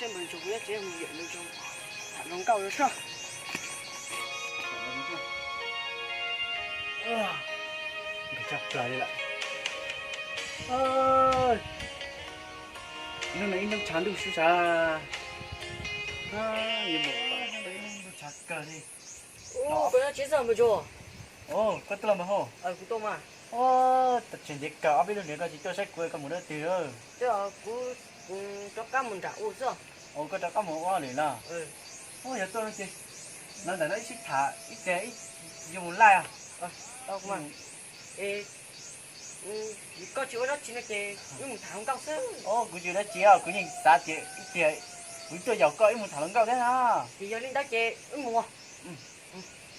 先门就不要这样远那种，还能搞得上。啊，你chắc lại đây lại. Ơi, nó nãy nó chán được sao à? À, nhưng mà đấy nó chắc cả đi. Ô, bây giờ chỉ giờ mới cho. Ồ, có tao mà hả? Cũng tao mà. Ô, tập chuyện gì cả, bây giờ nếu có chỉ cho sách quay cả một đứa tiền rồi. Thế à, cứ cho các mình trả ô sao? Ồ, có cho các mình qua liền à? Ừ. Ôi, giờ tôi nói gì? Nó đã nói xích thả, ít cái ít dùng lại à? Tao mà. Ê, có chuyện đó chỉ là cái, một thằng cao sớm. Ồ, cái chuyện đó chỉ à, cái gì sao chị, ít cái, cái tôi giàu có một thằng cao thế hả? Thì giờ lên đó chị, mua.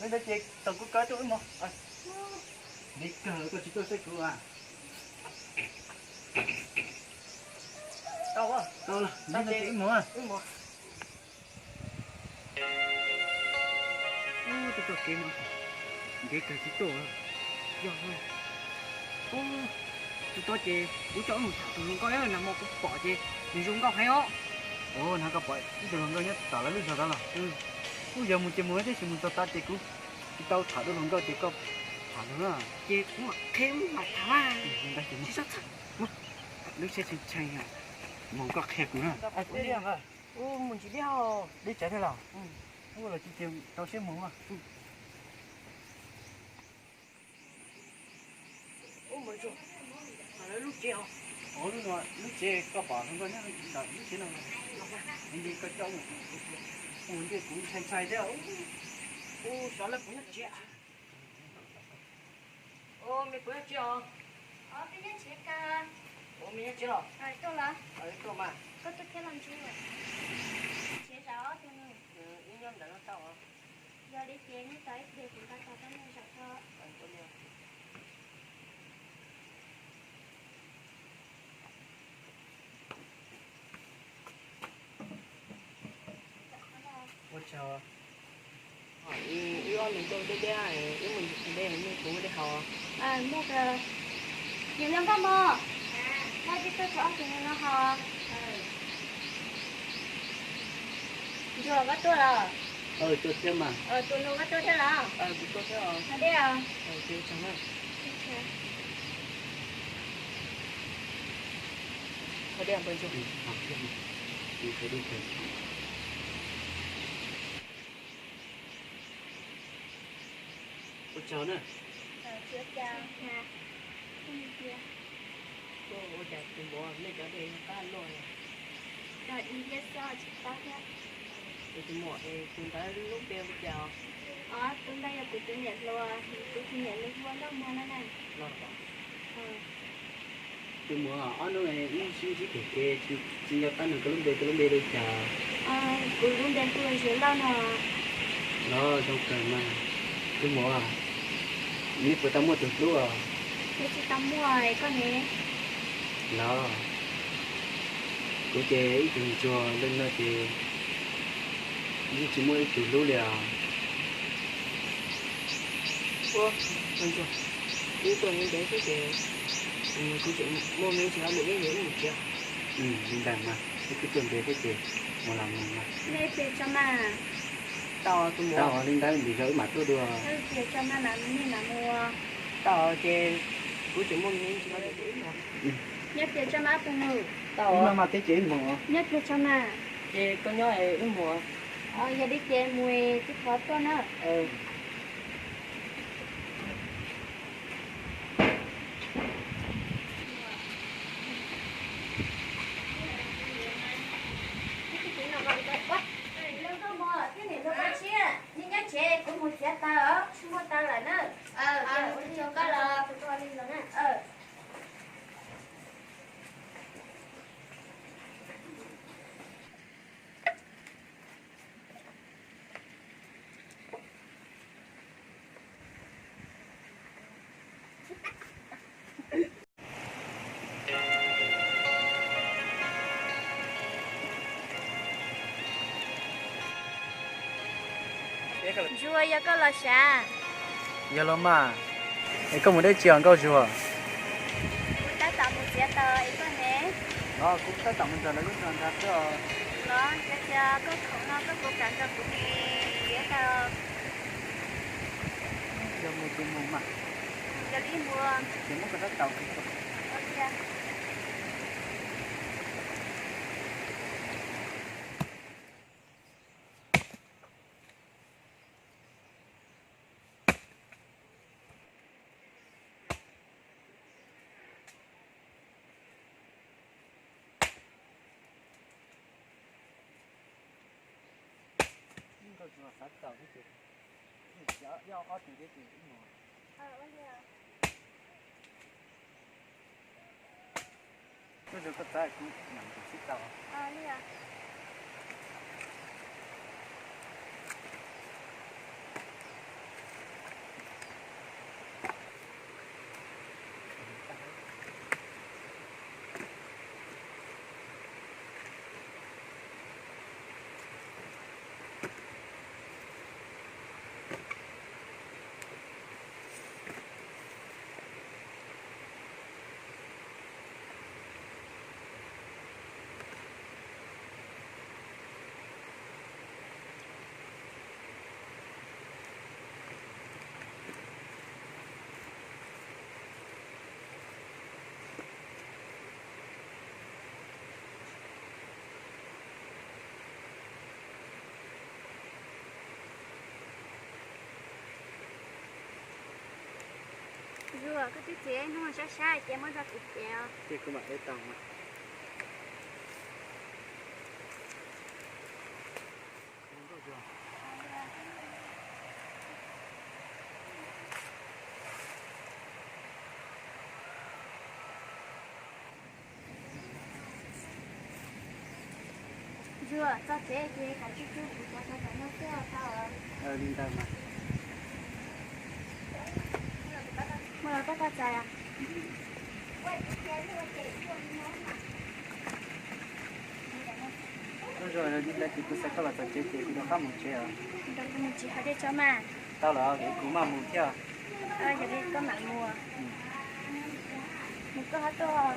Lên đó chị, tao cứ có tôi mua. Đi cờ có chỉ tôi sẽ cứu à? Đâu á? Đâu là? Lên đó chị mua à? Mua. Tôi kiếm mà. Cái cờ chỉ tôi à? Rồi. Ô, tôi chị, tôi cho một thằng luôn coi nằm một cái bỏ chị, mình dùng góc hay không? Ồ, nó có bỏ, cái đường coi nhất, tao lấy được đó là. Bây giờ mình chỉ mới thế, mình tao chị cũng, tao thả được lòng coi chị có, thả nữa à? Chị cũng mặc thêm mặt thả à? Chị sắp thật, mất, nước xe trên chay à, màu có hẹp nữa. À, đi đi à? Ô, mình chỉ biết how đi chạy thế nào? Không là chị tìm tao sẽ muốn à? Ô, mới rồi. Mà lúc chế không? Ủa lúc chế có bỏ không có nhá, đợi lúc chế nào anh đi có trâu ủa đi cũng xanh xay thế ô sao lại cũng nhất chế ô mình cũng nhất chế không? Cái nhất chế ca. Ô mình nhất chế rồi? Tôi là. Tôi mà. Có tôi cái làm chưa? Chế rõ cho nên. Ý nhóm đã nó tao hả? Giờ đi chế như tới để chúng ta có cái này sạch thôi. Có nhiều. Ôi trời. Ý con mình tôi đây này, ý mình đây mình cũng đi học. Mua cái nhiều lắm có mua. Đây đi tôi cho thì nó họ. Rồi bắt tôi là. Tôi xem mà. Tôi nó bắt tôi thế là. Tôi xem rồi. Đây à? Tôi chẳng hạn. Thôi đi ăn bên chung. Đi phải đi phải. Ôi cháu nữa. Chưa chào. Nè. Không kia. Ôi cháu tìm bố lấy cháu đây cá lôi. Rồi đi biết sao chị tao nhé. Tôi tìm mỏ thì chúng ta lúc đeo với cháu. Tôi đây là tôi nhận luôn. Tôi nhận luôn qua đó mua nó này. Lo rồi. Tôi mua ở nó này chỉ kể chỉ nhập tan được cái lúc đây cháu. Tôi luôn đến tôi sẽ lo nè. Nó trong cần mà. Tôi mua à. Nếu phải tao mua từ lúc à. Thế chị tao mua rồi con này. Nó. Cô chế ít từng chùa lên nó thì như chỉ mua từ lúc liền. Ủa, anh chưa? Nếu tôi muốn để cái gì, cô chế mua mấy chỉ một cái nhẫn một triệu. Mình đảm mà. Cái chuẩn bị cái gì, một làm mà. Đây tiền cho mà. Tao mua. Tao lên đây bị gửi mặt tôi đưa. Tiền cho mà mình là mua. Tao chế cô chế mua mấy chỉ có để mà. Nhất tiền cho má tôi ngủ. Tao mà cái chế mua. Nhất tiền cho mà. Chế con nhớ ấy mua. Giờ đi chơi mùi cái khó to nữa. Một xe ta ở, mua ta lại nữa. Cho cái là tôi cho đi rồi nè. Chua ya có là sao? Giờ lắm mà. Ấy có một đấy trường câu chùa. Ta tạo một xe tờ ấy con nè. Cũng ta tạo một giờ nó cũng làm ra chứ. Đó, cha có khẩu nó có cuộc cảnh cho của mình dễ sao Giờ mua tiền mua mà. cho đi mua. Chỉ muốn cái đất tàu thì không. Ok. Tôi chỉ là sát tàu cái chuyện. Giao có tiền cái chuyện mà. Bây giờ có trái cũng nằm từ sát tàu. Đi à. Dừa cái tí chế nó mà sai chế mới ra cục kẹo. Thì cứ mặc cái tàu mà. Dừa cho chế chế cả chút chút của cho nó kẹo sao Đi tàu mà. Mời các con trai à. Rồi đi lại thì tôi sẽ có là tàu chế thì nó khác một chế à. Đâu có một chị hỏi để cho mà. Tao là cái cú mà mua theo. Giờ đi có mạng mùa. Một cái hết to.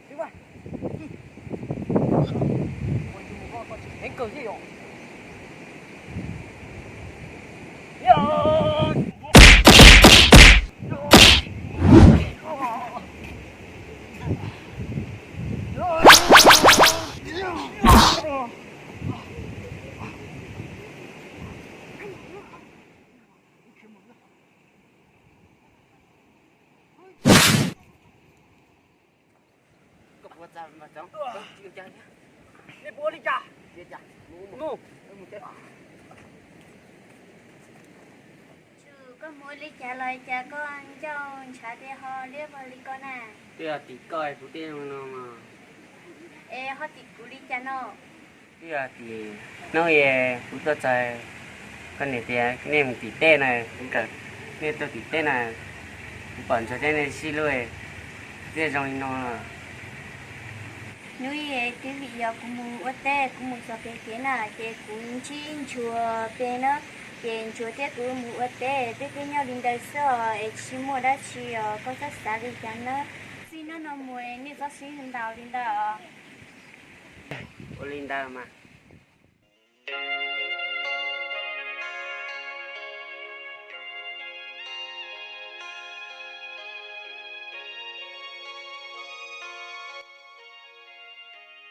Đi qua. Đánh cờ gì rồi? Mà cháu, chịu cha nhé. Đi bố đi cha. Đi cha. Ngu. Chú có mua ly trả lời cha con cho trả tiền họ liếp vào ly con à. Thì là tí coi phụ tiền mà. Ê họ tí cú ly cha nó. Thì là tí nó về phụ tao chạy. Con này thì nên một tí tên này, cả nên tôi tí tên này. Bọn cho tên này xí lùi. Thế rồi nó Nuôi cái vị giờ cũng mua ở đây cũng mua cho cái nào cái cũng chín chùa bên nó cái chùa thế cũng mua ở đây cái nhau linh đời sau chỉ mua đã chỉ có rất xa đi cho nó xin nó mua nên có xin linh đạo Linda mà.